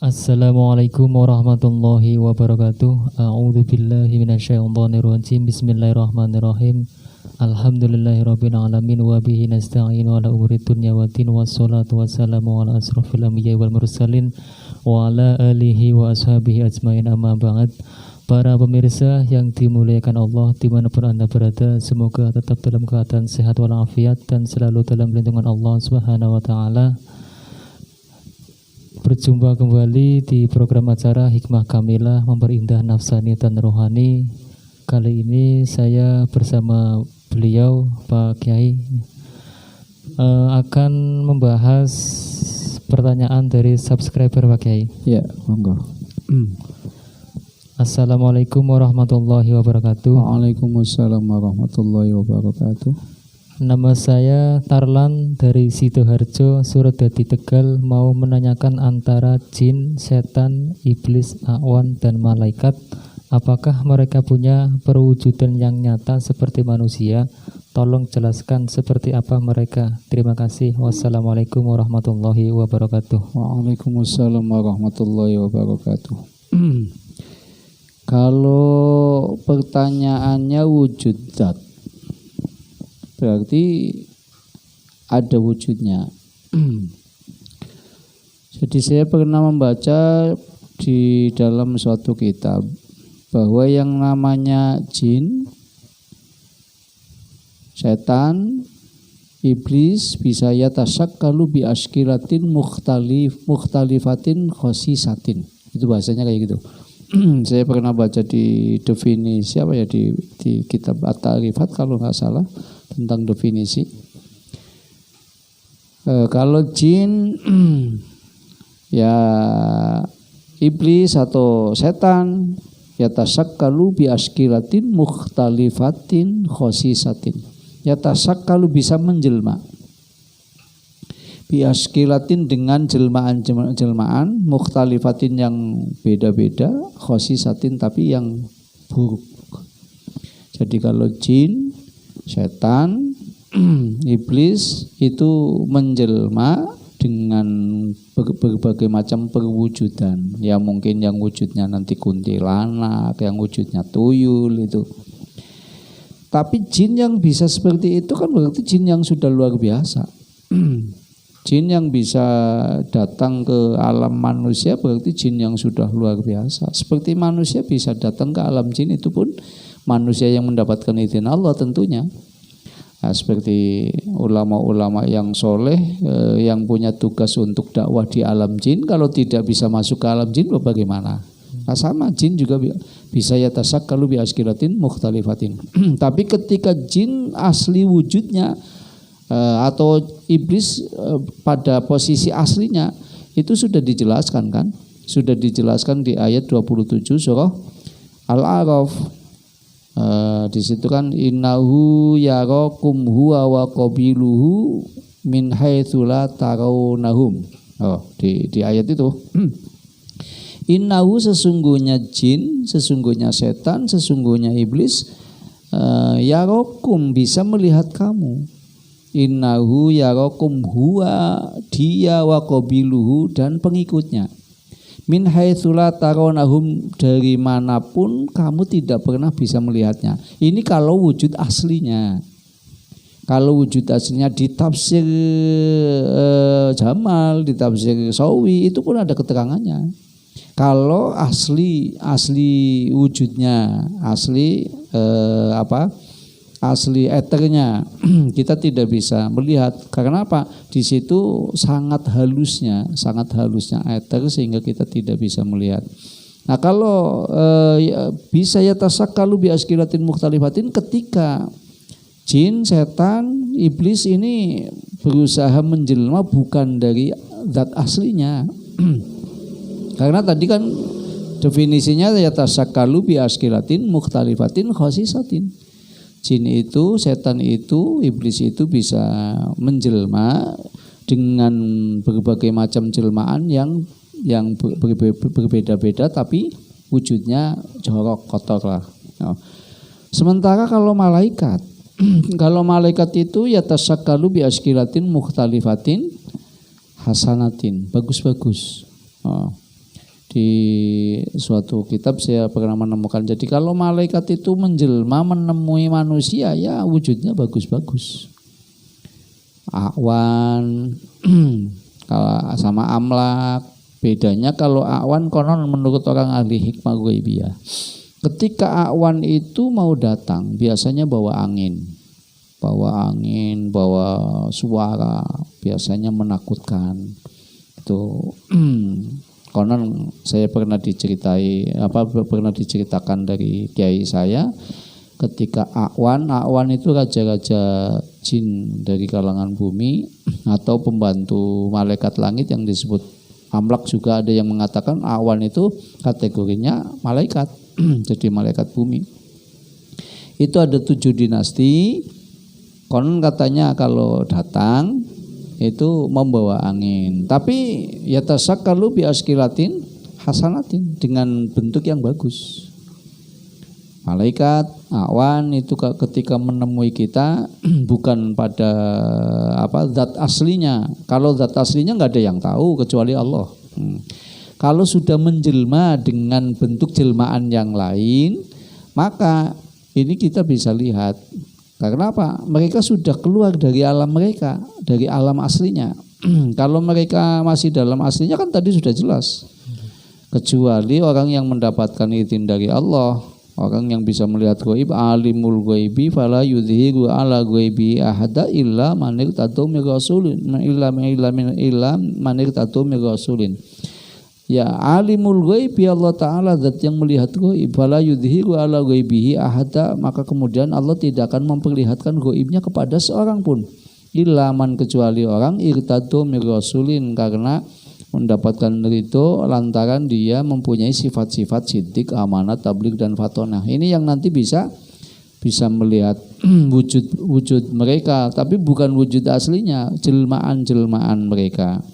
Assalamualaikum warahmatullahi wabarakatuh. A'udzu billahi minasyaitonir rajim. Bismillahirrahmanirrahim. Alhamdulillahirabbil alamin wa bihi nasta'inu ala umuri dunya waddin wassalatu wassalamu ala asrofil anbiya'i wal mursalin wa ala alihi wa ashabihi ajmain, amma ba'd. Para pemirsa yang dimuliakan Allah dimanapun Anda berada, semoga tetap dalam keadaan sehat walafiat dan selalu dalam lindungan Allah Subhanahu wa taala. Berjumpa kembali di program acara Hikmah Kamilah, memperindah nafsani dan rohani. Kali ini saya bersama beliau Pak Kiai akan membahas pertanyaan dari subscriber Pak Kiai. Ya, monggo. Assalamualaikum warahmatullahi wabarakatuh. Waalaikumsalam warahmatullahi wabarakatuh. Nama saya Tarlan dari Sidoarjo, Suradadi, Tegal. Mau menanyakan antara jin, setan, iblis, awan, dan malaikat, apakah mereka punya perwujudan yang nyata seperti manusia? Tolong jelaskan seperti apa mereka. Terima kasih. Wassalamualaikum warahmatullahi wabarakatuh. Waalaikumsalam warahmatullahi wabarakatuh. Kalau pertanyaannya wujud zat, berarti ada wujudnya. Jadi saya pernah membaca di dalam suatu kitab bahwa yang namanya jin, setan, iblis bisa yatasyakkalu bi ashkilatin mukhtalifatin khosisatin. Itu bahasanya kayak gitu. Saya pernah baca di definisi apa ya di kitab At-Ta'rifat kalau nggak salah tentang definisi. Kalau jin ya iblis atau setan yatasakkalu bi ashkilatin mukhtalifatin khosisatin. Yatasakkalu bisa menjelma bi ashkilatin dengan jelmaan-jelmaan mukhtalifatin yang beda-beda, khosisatin tapi yang buruk. Jadi kalau jin, setan, iblis itu menjelma dengan berbagai macam perwujudan. Ya mungkin yang wujudnya nanti kuntilanak, yang wujudnya tuyul itu. Tapi jin yang bisa seperti itu kan berarti jin yang sudah luar biasa. Jin yang bisa datang ke alam manusia berarti jin yang sudah luar biasa. Seperti manusia bisa datang ke alam jin, itu pun manusia yang mendapatkan izin Allah tentunya. Nah, seperti ulama-ulama yang soleh yang punya tugas untuk dakwah di alam jin, kalau tidak bisa masuk ke alam jin bagaimana? Nah, sama jin juga bisa yatasakkalu bi ashkilatin mukhtalifatin. Tapi ketika jin asli wujudnya atau iblis pada posisi aslinya itu sudah dijelaskan kan? Sudah dijelaskan di ayat 27 surah Al-A'raf. Di situ kan innahu yarakum huwa wa qabiluhu min haitsu la tarawnahum. Di ayat itu. Innahu sesungguhnya jin, sesungguhnya setan, sesungguhnya iblis yarakum bisa melihat kamu. Innahu yarakum huwa dia wa qabiluhu dan pengikutnya. Min haitsu la tarawnahum dari manapun kamu tidak pernah bisa melihatnya. Ini kalau wujud aslinya. Kalau wujud aslinya di tafsir Jamal, di tafsir Sawi itu pun ada keterangannya. Kalau asli wujudnya, asli asli eternya kita tidak bisa melihat. Karena apa? Di situ sangat halusnya eter sehingga kita tidak bisa melihat. Nah, kalau bisa yatasakkalu bi ashkilatin mukhtalifatin ketika jin, setan, iblis ini berusaha menjelma bukan dari zat aslinya. Karena tadi kan definisinya yatasakkalu bi ashkilatin mukhtalifatin khosisatin. Jin itu, setan itu, iblis itu bisa menjelma dengan berbagai macam jelmaan yang berbeda-beda tapi wujudnya jorok, kotor lah. Sementara kalau malaikat itu yatasakkalu bi ashkilatin mukhtalifatin hasanatin, bagus-bagus. Di suatu kitab saya pernah menemukan, jadi kalau malaikat itu menjelma menemui manusia ya wujudnya bagus-bagus. Awan kalau sama amlak. Bedanya kalau awan konon menurut orang ahli hikmah ghaibiyah, ketika awan itu mau datang biasanya bawa angin, bawa suara, biasanya menakutkan. Itu konon saya pernah diceritakan dari kiai saya, ketika awan itu raja-raja jin dari kalangan bumi atau pembantu malaikat langit yang disebut amlak, juga ada yang mengatakan awan itu kategorinya malaikat jadi malaikat bumi. Itu ada 7 dinasti. Konon katanya kalau datang itu membawa angin, tapi ya tasakkalu bi askilatin hasanatin, dengan bentuk yang bagus. Malaikat, awan itu ketika menemui kita bukan pada zat aslinya. Kalau zat aslinya nggak ada yang tahu kecuali Allah. Kalau sudah menjelma dengan bentuk jelmaan yang lain, maka ini kita bisa lihat. Karena apa? Mereka sudah keluar dari alam mereka, dari alam aslinya. Kalau mereka masih dalam aslinya kan tadi sudah jelas. Kecuali orang yang mendapatkan izin dari Allah, orang yang bisa melihat ghaib, alimul ghaibi fala yudhiru ala ghaibi ahada illa man irtadu min rasulin, illa man irtadu min rasulin. Ya, alimul ghaibi Allah Ta'ala, zat yang melihat ghaib, fala yudhiru ala ghaibihi ahada, maka kemudian Allah tidak akan memperlihatkan ghaibnya kepada seorang pun, illa man, kecuali orang irtadu min rasulin, karena mendapatkan ridho lantaran dia mempunyai sifat-sifat siddiq, amanat, tabligh dan fatonah. Ini yang nanti bisa melihat wujud mereka, tapi bukan wujud aslinya, jelmaan mereka.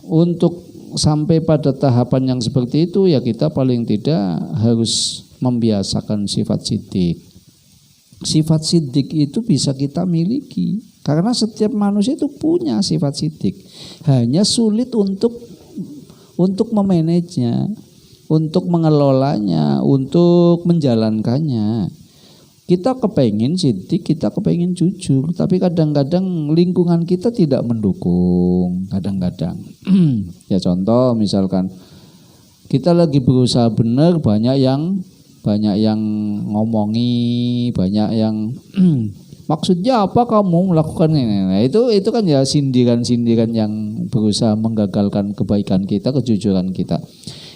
Untuk sampai pada tahapan yang seperti itu ya kita paling tidak harus membiasakan sifat siddiq. Sifat siddiq itu bisa kita miliki, karena setiap manusia itu punya sifat siddiq. Hanya sulit untuk memanagenya, untuk mengelolanya, untuk menjalankannya. Kita kepengen siddiq, kita kepengen jujur, tapi kadang-kadang lingkungan kita tidak mendukung. Kadang-kadang, ya contoh misalkan kita lagi berusaha benar, banyak yang ngomongi, banyak yang maksudnya apa kamu melakukan ini? Nah, itu kan ya sindiran-sindiran yang berusaha menggagalkan kebaikan kita, kejujuran kita.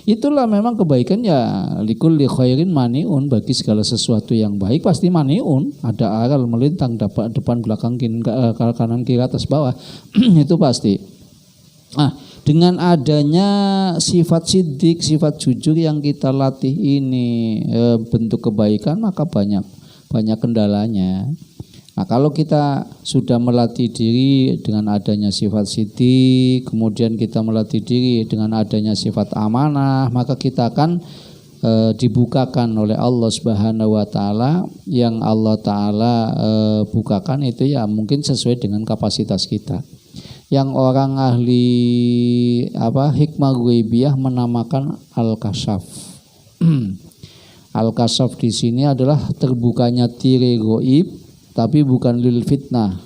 Itulah memang kebaikan ya likulli khairin maniun, bagi segala sesuatu yang baik pasti maniun, ada aral melintang depan belakang kanan kiri atas bawah. Itu pasti. Nah, dengan adanya sifat siddiq, sifat jujur yang kita latih ini bentuk kebaikan, maka banyak kendalanya. Nah, kalau kita sudah melatih diri dengan adanya sifat siddiq, kemudian kita melatih diri dengan adanya sifat amanah, maka kita akan dibukakan oleh Allah Subhanahu wa taala. Yang Allah taala bukakan itu ya mungkin sesuai dengan kapasitas kita. Yang orang ahli hikmah ghaibiyah menamakan al-kasyaf. Al-kasyaf di sini adalah terbukanya tirai ghaib, tapi bukan lil fitnah,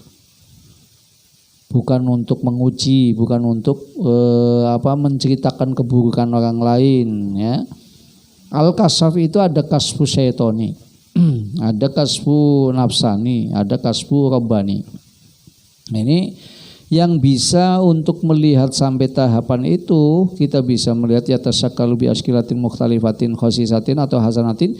bukan untuk menguji, bukan untuk menceritakan keburukan orang lain. Ya. Al-kasyaf itu ada kasfu syaitoni, ada kasfu nafsani, ada kasfu rabbani. Ini yang bisa untuk melihat sampai tahapan itu, kita bisa melihat ya tasakkalu bi askilatin mukhtalifatin khosisatin atau hasanatin.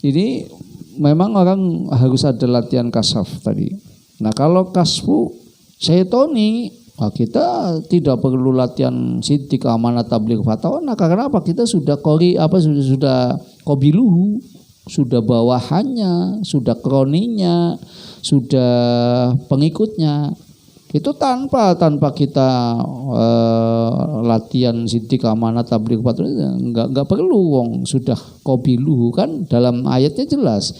Ini memang orang harus ada latihan kasaf tadi. Nah, kalau kasfu syaitoni, kita tidak perlu latihan siddiq, amanat, tabligh, fatona. Karena apa? Kita sudah sudah qabiluhu, sudah bawahannya, sudah kroninya, sudah pengikutnya. Itu tanpa kita latihan siddiq, amanat, tabligh, fatona, enggak perlu, wong sudah qabiluhu, kan dalam ayatnya jelas.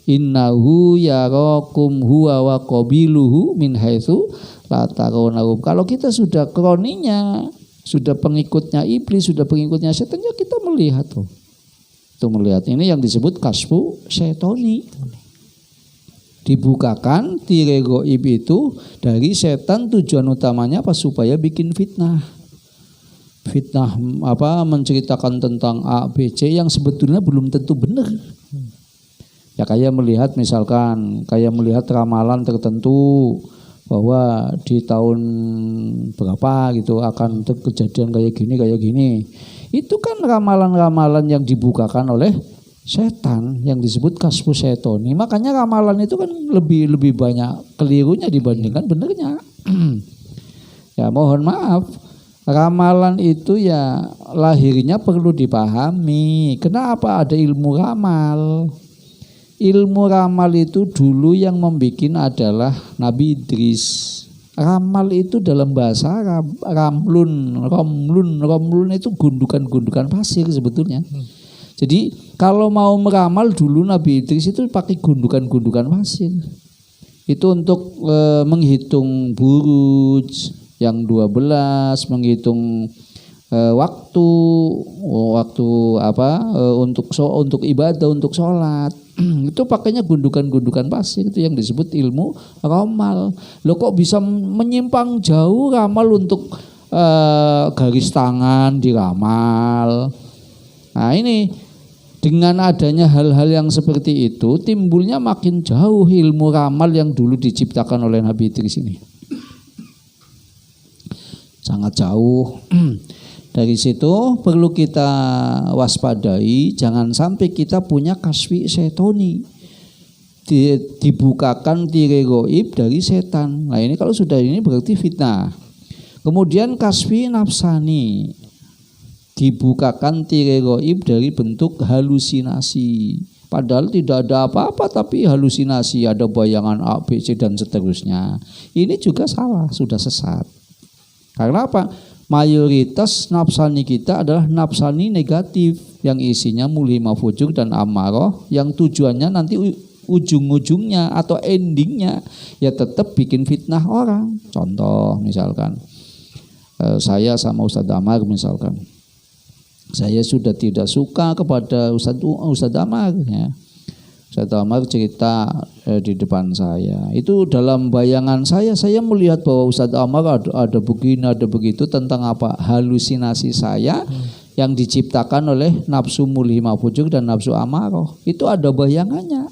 Innahu yarakum huwa wa qabiluhu min haitsu la tarawnahum. Kalau kita sudah kroninya, sudah pengikutnya iblis, sudah pengikutnya setan, ya kita melihat tuh. Itu melihat. Ini yang disebut kasfu setoni. Dibukakan tirai gaib itu dari setan, tujuan utamanya apa? Supaya bikin fitnah. Fitnah menceritakan tentang A, B, C yang sebetulnya belum tentu benar. Ya kayak melihat misalkan melihat ramalan tertentu bahwa di tahun berapa gitu akan kejadian kayak gini. Itu kan ramalan-ramalan yang dibukakan oleh setan yang disebut kasfu setoni. Makanya ramalan itu kan lebih banyak kelirunya dibandingkan benernya. Ya mohon maaf, ramalan itu ya lahirnya perlu dipahami. Kenapa ada ilmu ramal? Ilmu ramal itu dulu yang membuat adalah Nabi Idris. Ramal itu dalam bahasa Arab romlun itu gundukan-gundukan pasir sebetulnya. Jadi kalau mau meramal dulu Nabi Idris itu pakai gundukan-gundukan pasir. Itu untuk menghitung buruj yang 12, menghitung waktu untuk ibadah, untuk sholat. Itu pakainya gundukan-gundukan pasir, itu yang disebut ilmu ramal. Loh kok bisa menyimpang jauh ramal untuk garis tangan diramal. Nah ini dengan adanya hal-hal yang seperti itu timbulnya makin jauh ilmu ramal yang dulu diciptakan oleh Nabi Idris ini. Sangat jauh. Dari situ perlu kita waspadai, jangan sampai kita punya kasfi setoni, dibukakan tirai gaib dari setan. Nah ini kalau sudah ini berarti fitnah. Kemudian kasfi nafsani, dibukakan tirai gaib dari bentuk halusinasi. Padahal tidak ada apa-apa tapi halusinasi, ada bayangan A, B, C dan seterusnya. Ini juga salah, sudah sesat. Karena apa? Mayoritas nafsani kita adalah nafsani negatif yang isinya mulhimah fujur dan amarah, yang tujuannya nanti ujung-ujungnya atau endingnya ya tetap bikin fitnah orang. Contoh misalkan saya sama Ustadz Amar misalkan, saya sudah tidak suka kepada Ustadz Amar ya. Ustadz Amar cerita di depan saya. Itu dalam bayangan saya melihat bahwa Ustadz Amar ada begini, ada begitu, tentang apa? Halusinasi saya yang diciptakan oleh nafsu mulhimah fujur dan nafsu amarah. Itu ada bayangannya.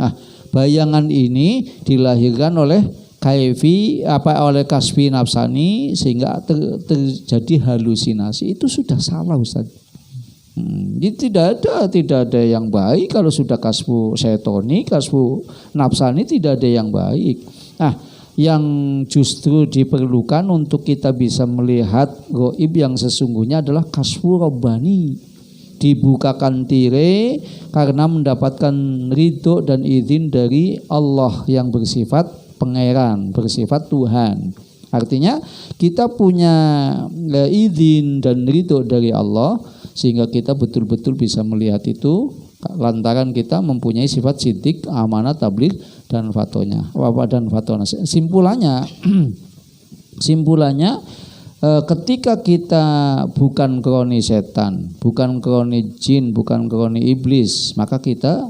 Nah, bayangan ini dilahirkan oleh oleh kasfi nafsani sehingga terjadi halusinasi. Itu sudah salah Ustadz. Tidak ada yang baik kalau sudah kasfu setoni, kasfu nafsani, tidak ada yang baik. Nah, yang justru diperlukan untuk kita bisa melihat gaib yang sesungguhnya adalah kasfu robbani. Dibukakan tirai karena mendapatkan ridho dan izin dari Allah yang bersifat pangeran, bersifat Tuhan. Artinya kita punya izin dan ridho dari Allah sehingga kita betul-betul bisa melihat itu lantaran kita mempunyai sifat sidik, amanah, tabligh dan fatona. Simpulannya ketika kita bukan kroni setan, bukan kroni jin, bukan kroni iblis, maka kita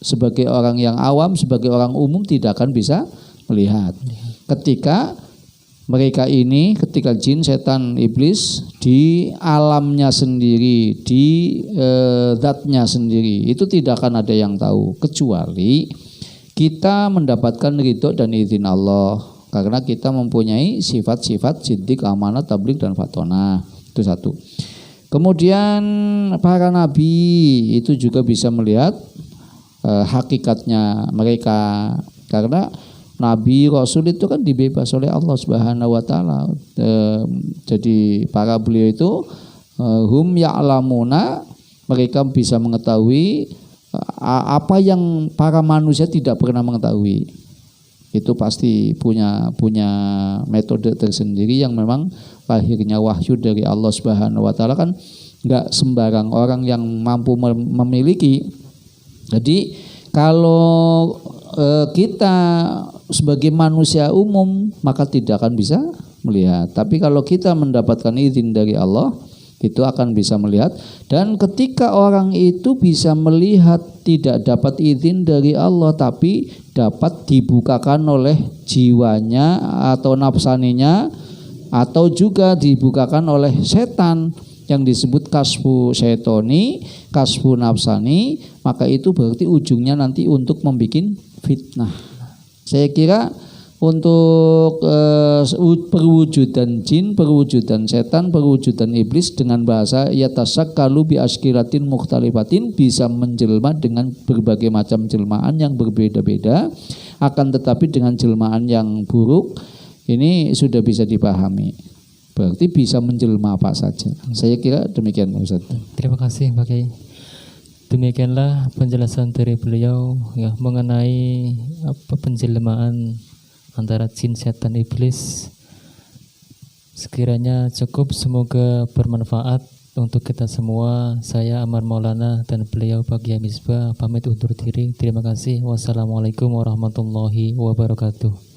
sebagai orang yang awam, sebagai orang umum tidak akan bisa melihat. Ketika mereka ini, ketika jin, setan, iblis di alamnya sendiri, di zatnya sendiri, itu tidak akan ada yang tahu kecuali kita mendapatkan ridho dan izin Allah karena kita mempunyai sifat-sifat siddiq, amanah, tabligh dan fatona. Itu satu. Kemudian para nabi itu juga bisa melihat hakikatnya mereka karena Nabi Rasul itu kan dibebas oleh Allah Subhanahu wa taala. Jadi para beliau itu hum ya'lamuna, mereka bisa mengetahui apa yang para manusia tidak pernah mengetahui. Itu pasti punya metode tersendiri yang memang lahirnya wahyu dari Allah Subhanahu wa taala kan enggak sembarang orang yang mampu memiliki. Jadi kalau kita sebagai manusia umum maka tidak akan bisa melihat. Tapi kalau kita mendapatkan izin dari Allah, itu akan bisa melihat. Dan ketika orang itu bisa melihat tidak dapat izin dari Allah, tapi dapat dibukakan oleh jiwanya atau nafsaninya, atau juga dibukakan oleh setan yang disebut kasfu setoni, kasfu nafsani, maka itu berarti ujungnya nanti untuk membuat fitnah. Saya kira untuk perwujudan jin, perwujudan setan, perwujudan iblis dengan bahasa yatasakkalu bi askilatin mukhtalifatin, bisa menjelma dengan berbagai macam jelmaan yang berbeda-beda, akan tetapi dengan jelmaan yang buruk ini sudah bisa dipahami. Berarti bisa menjelma apa saja. Saya kira demikian Ustaz. Terima kasih Pak Kiai. Demikianlah penjelasan dari beliau ya mengenai penjelmaan antara jin, setan, iblis. Sekiranya cukup, semoga bermanfaat untuk kita semua. Saya Amar Maulana dan beliau Pak Kiai Misbah pamit undur diri. Terima kasih. Wassalamualaikum warahmatullahi wabarakatuh.